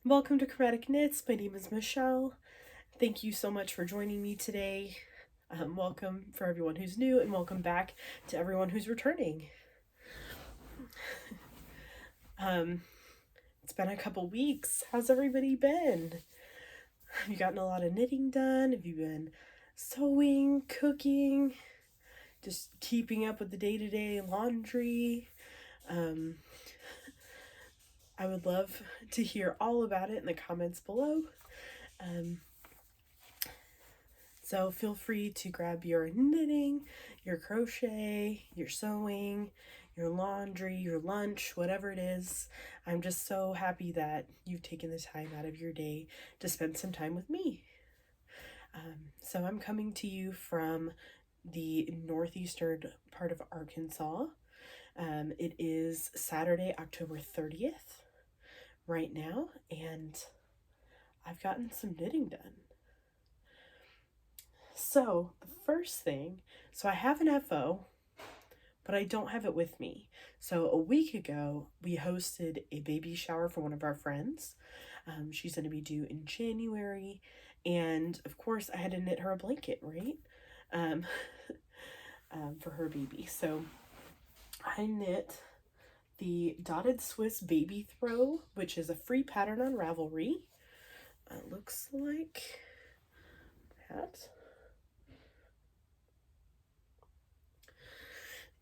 Welcome to Chromatic Knits. My name is Michelle. Thank you so much for joining me today. Welcome for everyone who's new, and welcome back to everyone who's returning. It's been a couple weeks. How's everybody been? Have you gotten a lot of knitting done? Have you been sewing, cooking, just keeping up with the day-to-day laundry? I would love to hear all about it in the comments below. So feel free to grab your knitting, your crochet, your sewing, your laundry, your lunch, whatever it is. I'm just so happy that you've taken the time out of your day to spend some time with me. So I'm coming to you from the northeastern part of Arkansas. It is Saturday, October 30th right now, and I've gotten some knitting done. So the first thing, I have an FO, but I don't have it with me. So a week ago, we hosted a baby shower for one of our friends. She's going to be due in January, and of course I had to knit her a blanket, right? For her baby. So I knit the Dotted Swiss Baby Throw, which is a free pattern on Ravelry. It looks like that.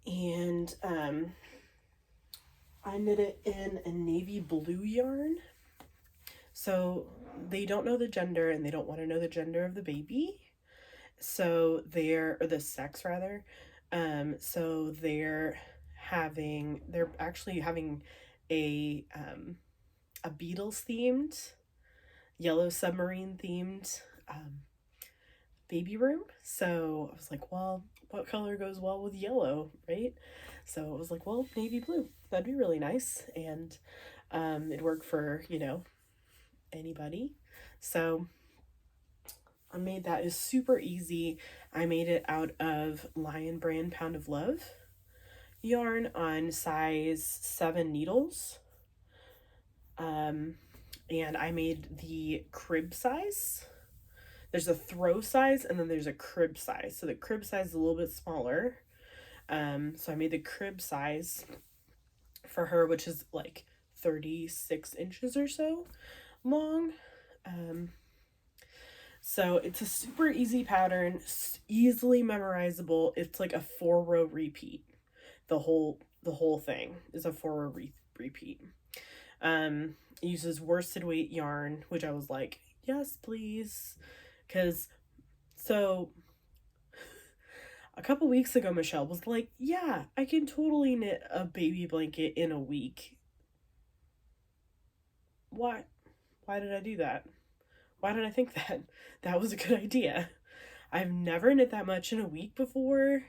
And I knit it in a navy blue yarn. So they don't know the gender, and they don't want to know the gender of the baby. So or the sex rather. So they're actually having a Beatles themed, Yellow Submarine themed baby room. So I was like, well, what color goes well with yellow, right? So I was like, well, navy blue, that'd be really nice. And it'd work for, anybody. So I made that. Is super easy. I made it out of Lion Brand Pound of Love yarn on size 7 needles. And I made the crib size. There's a throw size, and then there's a crib size. So the crib size is a little bit smaller. So I made the crib size for her, which is like 36 inches or so long. So it's a super easy pattern, easily memorizable. It's like a 4-row repeat. The whole thing is a 4-row repeat. It uses worsted weight yarn, which I was like, yes, please. So a couple weeks ago, Michelle was like, yeah, I can totally knit a baby blanket in a week. Why did I do that? Why did I think that was a good idea? I've never knit that much in a week before.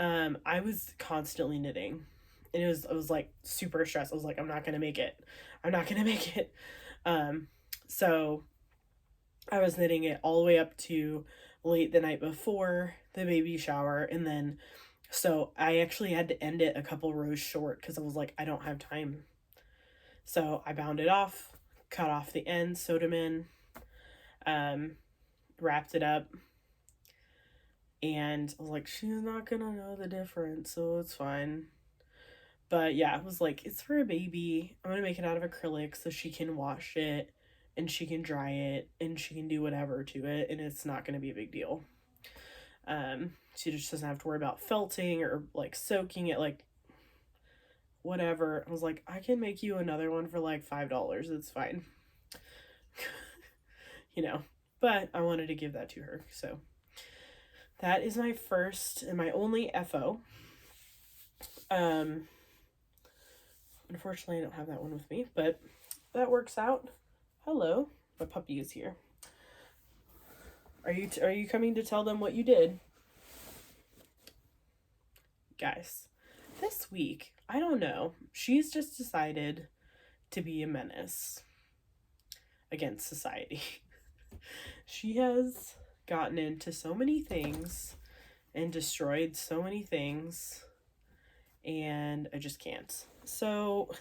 I was constantly knitting, and I was like super stressed. I was like, I'm not gonna make it. So I was knitting it all the way up to late the night before the baby shower, and then so I actually had to end it a couple rows short because I was like, I don't have time. So I bound it off, cut off the ends, sewed them in, wrapped it up, and I was like, she's not gonna know the difference, so it's fine. But yeah, it was like, it's for a baby. I'm gonna make it out of acrylic so she can wash it, and she can dry it, and she can do whatever to it, and it's not gonna be a big deal. She just doesn't have to worry about felting or like soaking it, like whatever. I was like, I can make you another one for like $5. It's fine. But I wanted to give that to her. So that is my first and my only FO. Unfortunately, I don't have that one with me, but that works out. Hello, my puppy is here. Are you coming to tell them what you did? Guys, this week, I don't know, she's just decided to be a menace against society. She has gotten into so many things and destroyed so many things, and I just can't. So,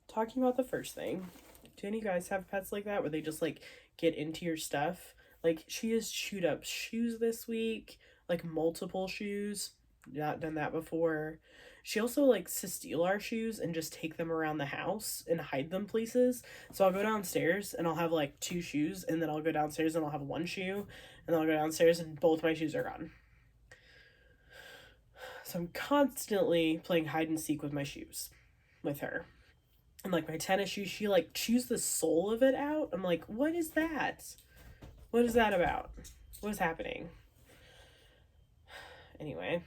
talking about the first thing, Do any of you guys have pets like that where they just like get into your stuff? Like she has chewed up shoes this week, like multiple shoes. Not done that before. She also likes to steal our shoes and just take them around the house and hide them places. So I'll go downstairs and I'll have like 2 shoes, and then I'll go downstairs and I'll have 1 shoe, and then I'll go downstairs and both my shoes are gone. So I'm constantly playing hide and seek with my shoes with her. And like my tennis shoes, she like chews the sole of it out. I'm like, what is that? What is that about? What is happening? Anyway.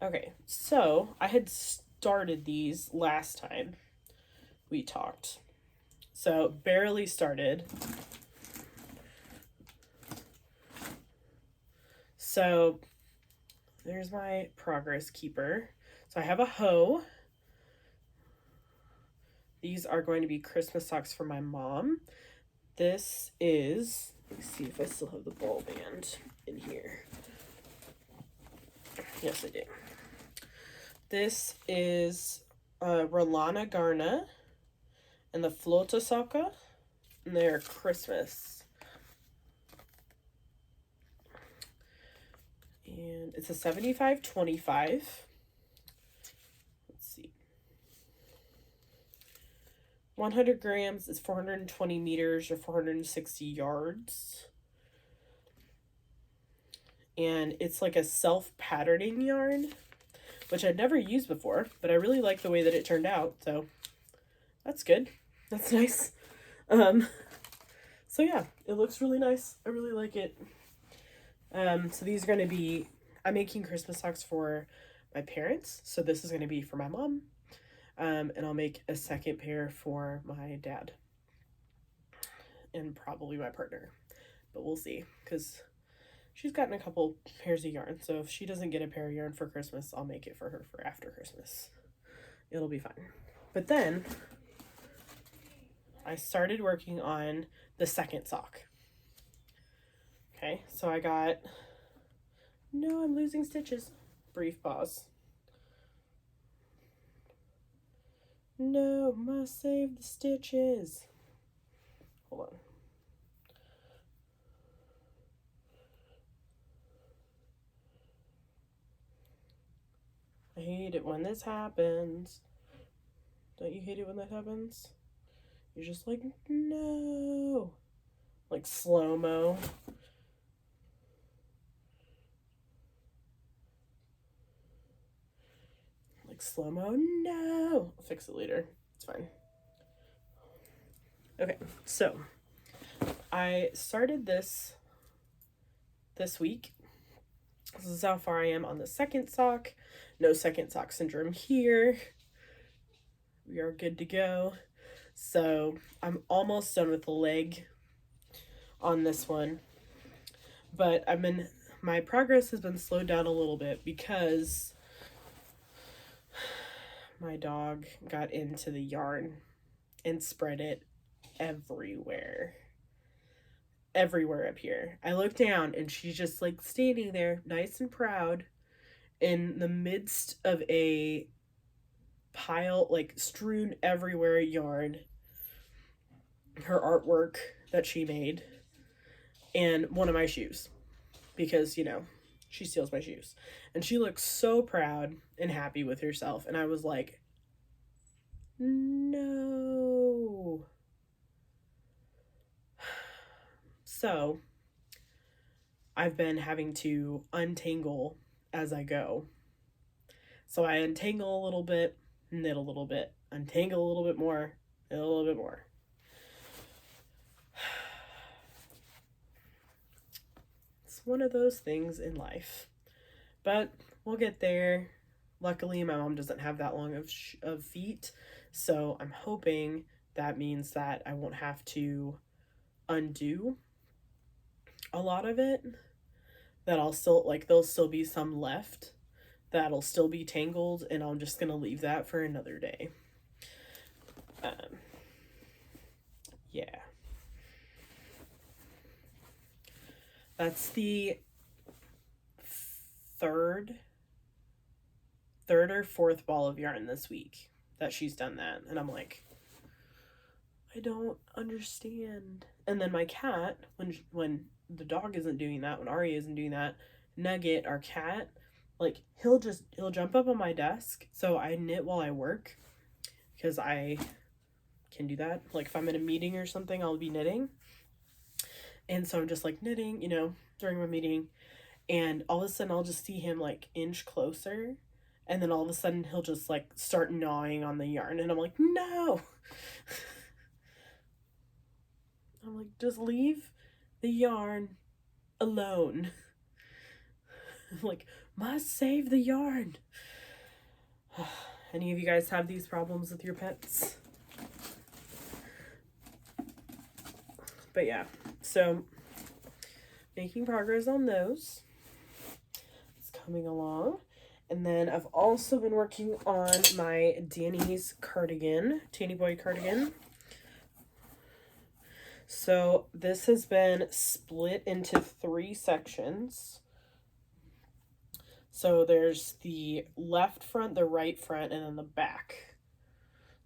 Okay, so I had started these last time we talked. So barely started. So there's my progress keeper. So I have a hoe. These are going to be Christmas socks for my mom. This is, let me see if I still have the ball band in here. Yes, I do. This is Rolana Garna and the Flota Socka, and they're Christmas. And it's a 75-25. Let's see. 100 grams is 420 meters or 460 yards. And it's like a self-patterning yarn, which I'd never used before, but I really like the way that it turned out, so that's good. That's nice. So yeah, it looks really nice. I really like it. So these are going to be, I'm making Christmas socks for my parents, so this is going to be for my mom. And I'll make a second pair for my dad. And probably my partner. But we'll see, because she's gotten a couple pairs of yarn, so if she doesn't get a pair of yarn for Christmas, I'll make it for her for after Christmas. It'll be fine. But then, I started working on the second sock. Okay, so I got, no, I'm losing stitches. Brief pause. No, must save the stitches. Hold on. I hate it when this happens. Don't you hate it when that happens? You're just like, no. Like slow-mo. Like slow-mo, no. I'll fix it later. It's fine. Okay, so I started this week. This is how far I am on the second sock. No second sock syndrome here. We are good to go. So I'm almost done with the leg on this one. But my progress has been slowed down a little bit because my dog got into the yarn and spread it everywhere. Everywhere up here. I look down and she's just like standing there nice and proud in the midst of a pile, like strewn everywhere yarn, her artwork that she made, and one of my shoes, because you know she steals my shoes, and she looks so proud and happy with herself, and I was like, no. So I've been having to untangle as I go. So I untangle a little bit, knit a little bit, untangle a little bit more, knit a little bit more. It's one of those things in life. But we'll get there. Luckily, my mom doesn't have that long of feet, so I'm hoping that means that I won't have to undo a lot of it. That I'll still, like, there'll still be some left that'll still be tangled, and I'm just gonna leave that for another day. Yeah. That's the third or fourth ball of yarn this week that she's done that, and I'm like, I don't understand. And then my cat, when the dog isn't doing that, when Ari isn't doing that, Nugget, our cat, like he'll jump up on my desk. So I knit while I work because I can do that. Like if I'm in a meeting or something, I'll be knitting. And so I'm just like knitting, during my meeting. And all of a sudden I'll just see him like inch closer. And then all of a sudden he'll just like start gnawing on the yarn. And I'm like, no. I'm like, just leave the yarn alone. Like, must save the yarn. Any of you guys have these problems with your pets? But yeah, so making progress on those. It's coming along. And then I've also been working on my Danny's cardigan, Tanny Boy cardigan. So this has been split into 3 sections. So there's the left front, the right front, and then the back.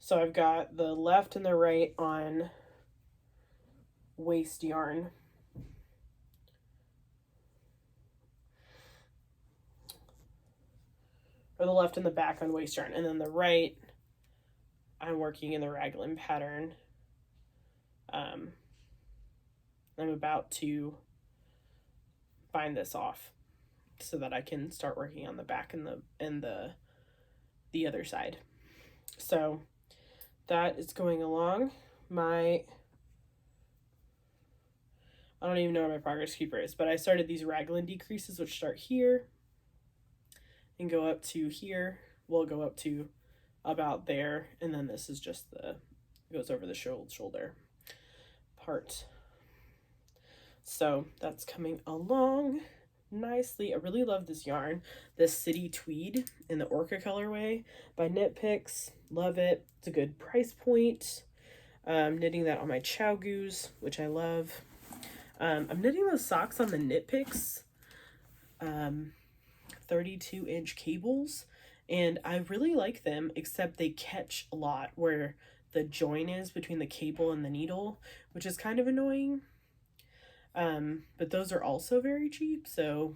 So I've got the left and the right on waste yarn. Or the left and the back on waste yarn. And then the right, I'm working in the raglan pattern. I'm about to bind this off so that I can start working on the back and the other side. So that is going along. I don't even know where my progress keeper is, but I started these raglan decreases, which start here and go up to here. We'll go up to about there, and then this is just goes over the shoulder part. So that's coming along nicely. I really love this yarn, this City Tweed in the Orca colorway by Knit Picks. Love it. It's a good price point. Knitting that on my Chow Goose, which I love. I'm knitting those socks on the Knit Picks 32-inch cables, and I really like them, except they catch a lot where the join is between the cable and the needle, which is kind of annoying. But those are also very cheap, so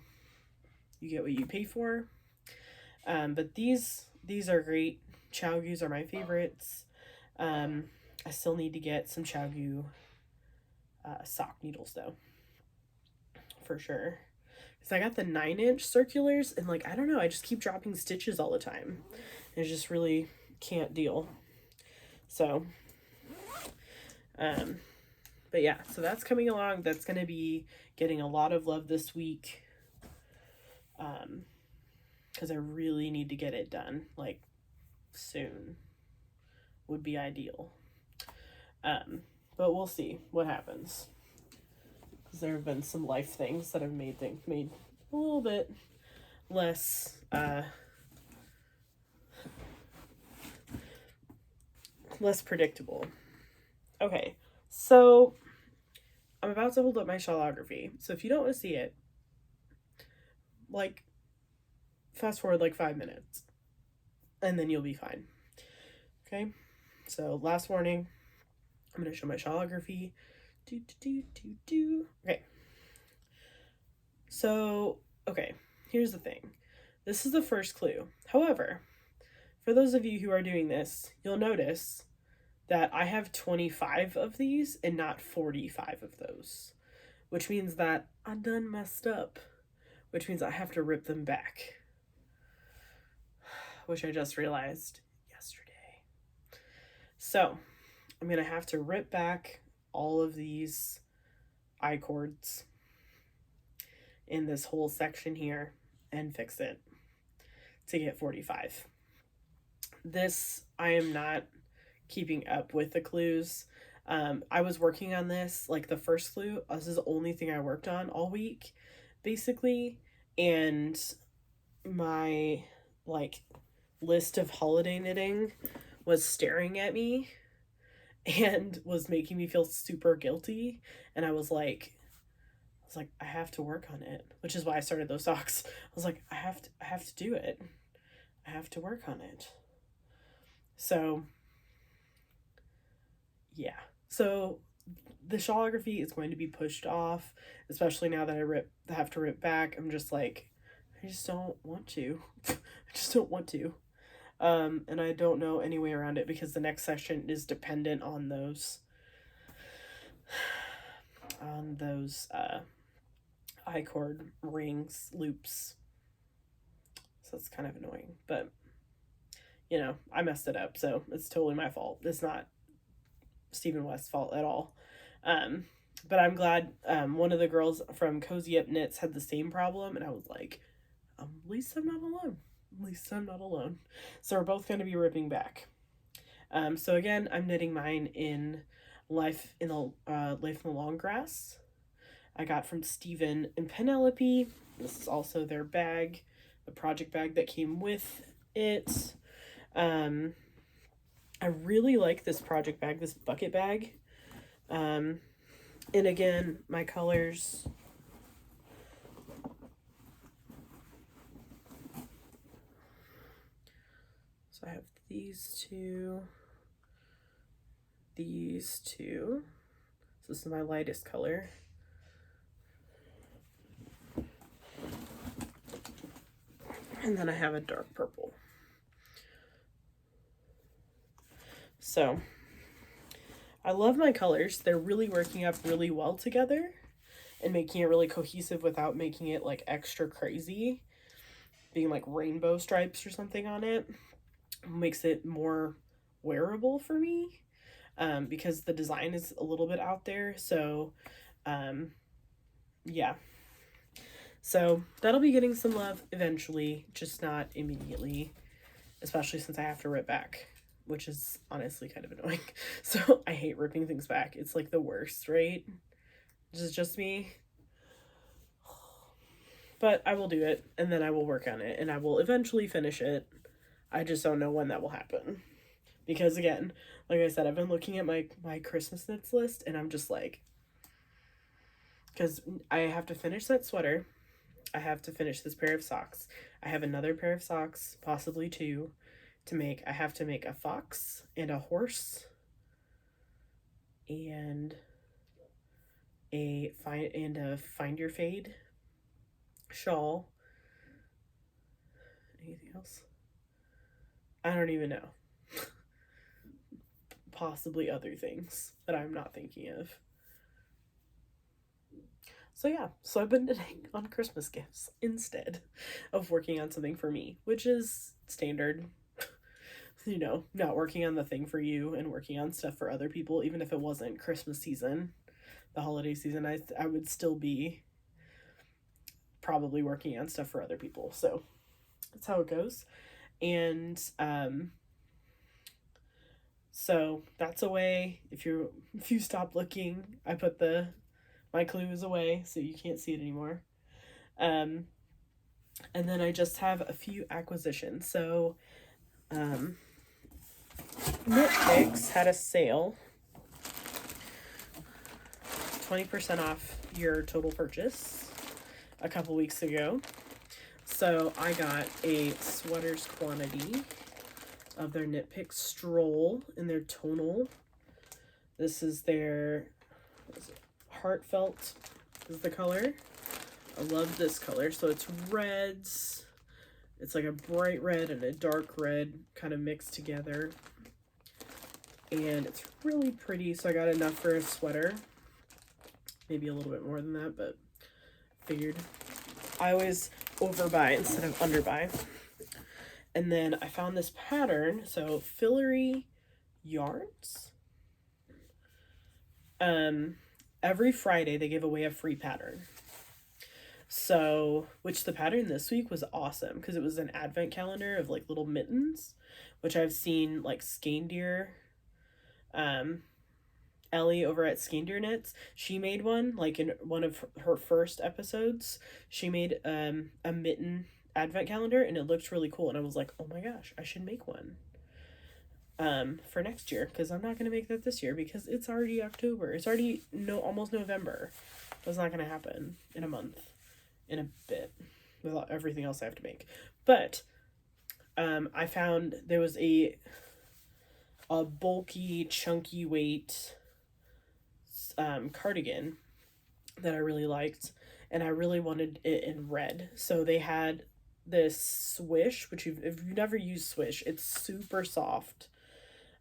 you get what you pay for. But these are great. Chow Goos are my favorites. I still need to get some Chow Goo sock needles though, for sure. Because I got the 9-inch circulars, and like, I don't know, I just keep dropping stitches all the time. I just really can't deal. So, but yeah, so that's coming along. That's going to be getting a lot of love this week. Because I really need to get it done, like, soon. Would be ideal. But we'll see what happens. Because there have been some life things that have made a little bit less, less predictable. Okay, so I'm about to hold up my shawlography. So if you don't want to see it, like, fast forward like 5 minutes, and then you'll be fine. Okay, so last warning, I'm going to show my shawlography. Okay. So, okay, here's the thing. This is the first clue. However, for those of you who are doing this, you'll notice that I have 25 of these and not 45 of those, which means that I done messed up, which means I have to rip them back, which I just realized yesterday. So I'm going to have to rip back all of these I-cords in this whole section here and fix it to get 45. This, I am not keeping up with the clues. I was working on this, like the first clue, this is the only thing I worked on all week, basically, and my, like, list of holiday knitting was staring at me and was making me feel super guilty, and I was like, I have to work on it, which is why I started those socks. I was like, I have to do it. I have to work on it. So, yeah. So the shawlography is going to be pushed off, especially now that I have to rip back. I'm just like, I just don't want to. I just don't want to. And I don't know any way around it because the next section is dependent on those I-cord rings, loops. So it's kind of annoying, but you know, I messed it up, so it's totally my fault. It's not Stephen West's fault at all. But I'm glad one of the girls from Cozy Up Knits had the same problem, and I was like, at least I'm not alone. At least I'm not alone. So we're both going to be ripping back. So again, I'm knitting mine in Life in the Long Grass. I got from Stephen and Penelope. This is also their bag, the project bag that came with it. I really like this project bag, this bucket bag. And again, my colors. So I have these two. So this is my lightest color. And then I have a dark purple. So I love my colors. They're really working up really well together and making it really cohesive without making it like extra crazy. Being like rainbow stripes or something on it makes it more wearable for me, because the design is a little bit out there. So yeah. So that'll be getting some love eventually, just not immediately, especially since I have to rip back, which is honestly kind of annoying. So I hate ripping things back. It's like the worst, right? This is just me. But I will do it, and then I will work on it, and I will eventually finish it. I just don't know when that will happen. Because again, like I said, I've been looking at my Christmas knits list, and I'm just like, because I have to finish that sweater. I have to finish this pair of socks. I have another pair of socks, possibly two, to make. I have to make a fox and a horse and a find your fade shawl. Anything else? I don't even know. Possibly other things that I'm not thinking of. So yeah, so I've been knitting on Christmas gifts instead of working on something for me, which is standard. You know, not working on the thing for you and working on stuff for other people, even if it wasn't Christmas season, the holiday season, I would still be probably working on stuff for other people. So that's how it goes. And so that's away. If you stop looking, I put my clues away so you can't see it anymore. And then I just have a few acquisitions. So Knit Picks had a sale, 20% off your total purchase a couple weeks ago. So I got a sweaters quantity of their Knit Pick Stroll in their tonal. This is their Heartfelt is the color. I love this color. So it's reds. It's like a bright red and a dark red kind of mixed together. And it's really pretty. So I got enough for a sweater. Maybe a little bit more than that, but figured. I always overbuy instead of underbuy. And then I found this pattern. So Fillery Yarns. Every Friday they give away a free pattern. So, which the pattern this week was awesome because it was an advent calendar of like little mittens, which I've seen like Skandir, Ellie over at Skandir Knits. She made one like in one of her first episodes. She made a mitten advent calendar and it looked really cool. And I was like, oh my gosh, I should make one for next year because I'm not going to make that this year because it's already October. It's already almost November. That's not going to happen in a month. In a bit with everything else I have to make. But I found there was a bulky, chunky weight cardigan that I really liked, and I really wanted it in red. So they had this swish, which if you've never used swish, it's super soft.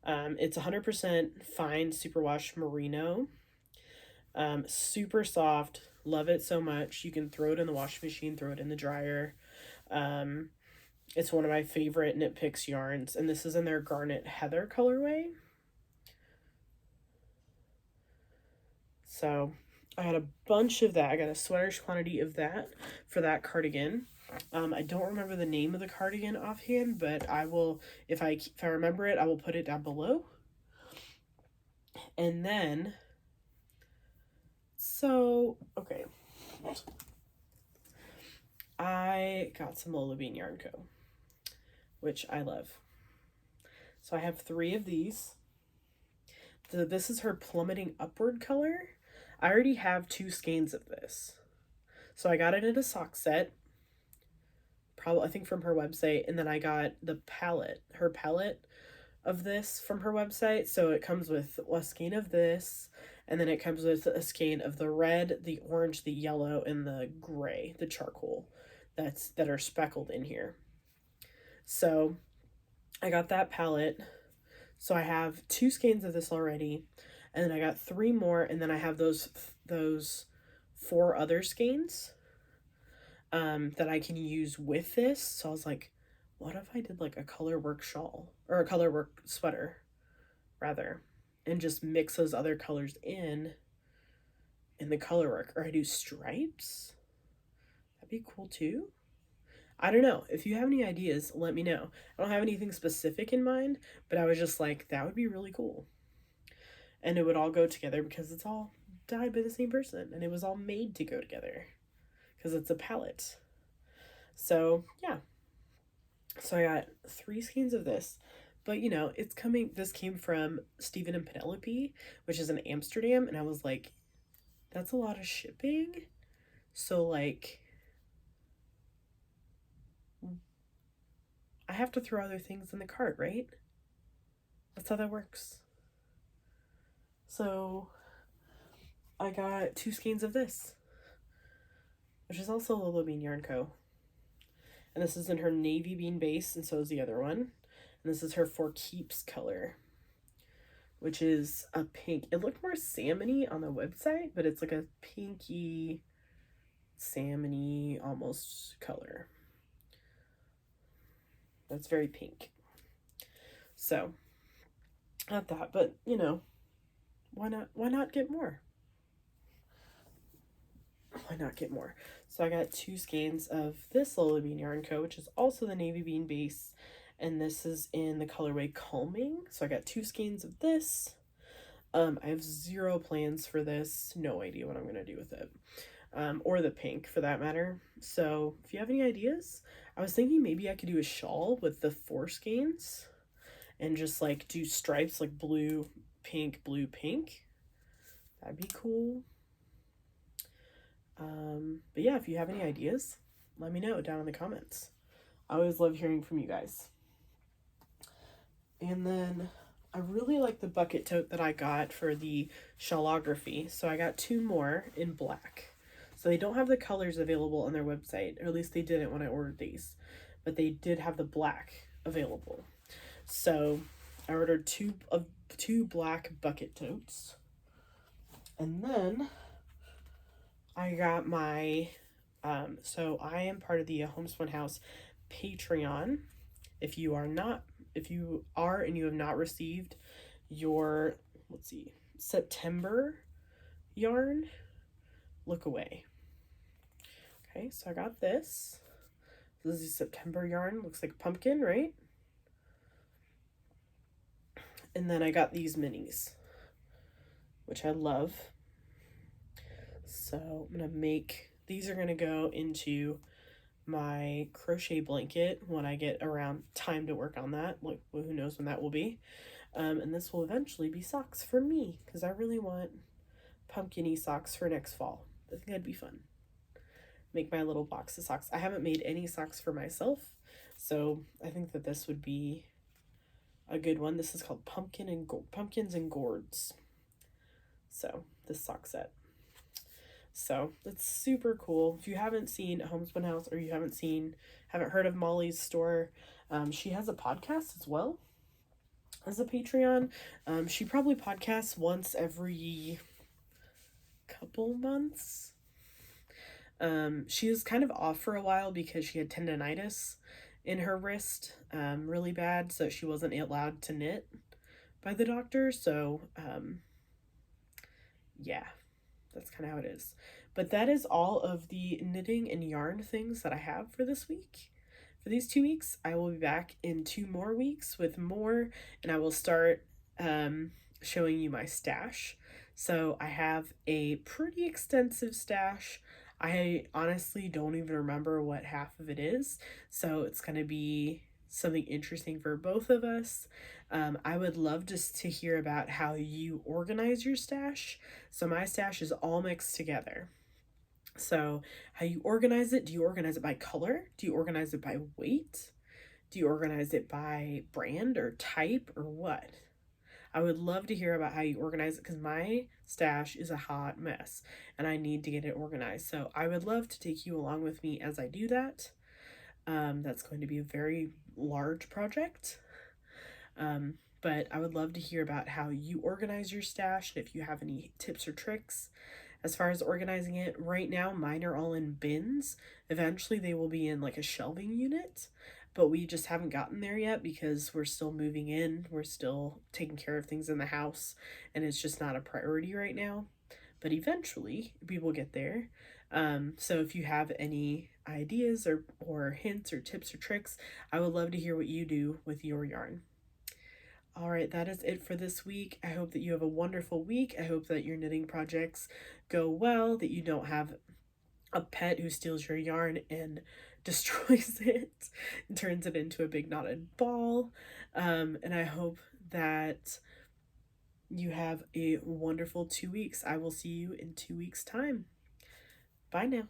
It's 100% fine superwash merino. Super soft. Love it so much. You can throw it in the washing machine, throw it in the dryer. Um, it's one of my favorite Knit Picks yarns, and this is in their Garnet Heather colorway. So I had a bunch of that. I got a sweaterish quantity of that for that cardigan. I don't remember the name of the cardigan offhand, but I will, if I remember it, I will put it down below. And then, so, okay. I got some Lola Bean Yarn Co., which I love. So I have 3 of these. This is her Plummeting Upward color. I already have 2 skeins of this. So I got it in a sock set, probably, I think from her website, and then I got the palette, her palette of this from her website. So it comes with a skein of this, and then it comes with a skein of the red, the orange, the yellow, and the gray, the charcoal that are speckled in here. So I got that palette. So I have 2 skeins of this already, and then I got 3 more, and then I have those 4 other skeins that I can use with this. So I was like, what if I did like a color work shawl, or a color work sweater rather, and just mix those other colors in the color work, or I do stripes? That'd be cool too. I don't know. If you have any ideas, let me know. I don't have anything specific in mind, but I was just like, that would be really cool. And it would all go together because it's all dyed by the same person, and it was all made to go together because it's a palette. So yeah. So I got 3 skeins of this, but you know, it's coming, this came from Stephen and Penelope, which is in Amsterdam, and I was like, that's a lot of shipping. So like, I have to throw other things in the cart, right? That's how that works. So I got 2 skeins of this, which is also Lola Bean Yarn Co. And this is in her navy bean base, and so is the other one. And this is her For Keeps color, which is a pink. It looked more salmony on the website, but it's like a pinky, salmony almost color. That's very pink. So, not that, but you know, why not get more? Why not get more? So I got 2 skeins of this Lola Bean Yarn Co., which is also the navy bean base, and this is in the colorway Calming. So I got 2 skeins of this. I have 0 plans for this, no idea what I'm gonna do with it, or the pink for that matter. So if you have any ideas, I was thinking maybe I could do a shawl with the 4 skeins and just like do stripes like blue, pink, blue, pink. That'd be cool. But yeah, if you have any ideas, let me know down in the comments. I always love hearing from you guys. And then I really like the bucket tote that I got for the shawlography. So I got 2 more in black. So they don't have the colors available on their website, or at least they didn't when I ordered these, but they did have the black available. So I ordered 2 black bucket totes. And then I got my, so I am part of the Homespun House Patreon. If you are and you have not received your, let's see, September yarn, look away. Okay, so I got this. This is September yarn. Looks like pumpkin, right? And then I got these minis, which I love. So I'm going to make, these are going to go into my crochet blanket when I get around time to work on that. Like, well, who knows when that will be. And this will eventually be socks for me, because I really want pumpkin-y socks for next fall. I think that'd be fun. Make my little box of socks. I haven't made any socks for myself, so I think that this would be a good one. This is called Pumpkins and Gourds. So this sock set. So it's super cool. If you haven't seen Homespun House, or you haven't heard of Molly's store, she has a podcast as well as a Patreon. She probably podcasts once every couple months. She was kind of off for a while because she had tendonitis in her wrist, really bad, so she wasn't allowed to knit by the doctor. So, yeah, that's kind of how it is. But that is all of the knitting and yarn things that I have for this week. For these 2 weeks, I will be back in 2 more weeks with more, and I will start showing you my stash. So I have a pretty extensive stash. I honestly don't even remember what half of it is, so it's going to be something interesting for both of us. I would love just to hear about how you organize your stash. So my stash is all mixed together. So, how you organize it? Do you organize it by color? Do you organize it by weight? Do you organize it by brand or type or what? I would love to hear about how you organize it, because my stash is a hot mess and I need to get it organized. So, I would love to take you along with me as I do that. That's going to be a very large project. But I would love to hear about how you organize your stash and if you have any tips or tricks. As far as organizing it, right now mine are all in bins. Eventually they will be in like a shelving unit, but we just haven't gotten there yet because we're still moving in. We're still taking care of things in the house, and it's just not a priority right now. But eventually we will get there. So if you have any ideas or hints or tips or tricks, I would love to hear what you do with your yarn. All right, that is it for this week. I hope that you have a wonderful week. I hope that your knitting projects go well, that you don't have a pet who steals your yarn and destroys it and turns it into a big knotted ball. And I hope that you have a wonderful 2 weeks. I will see you in 2 weeks' time. Bye now.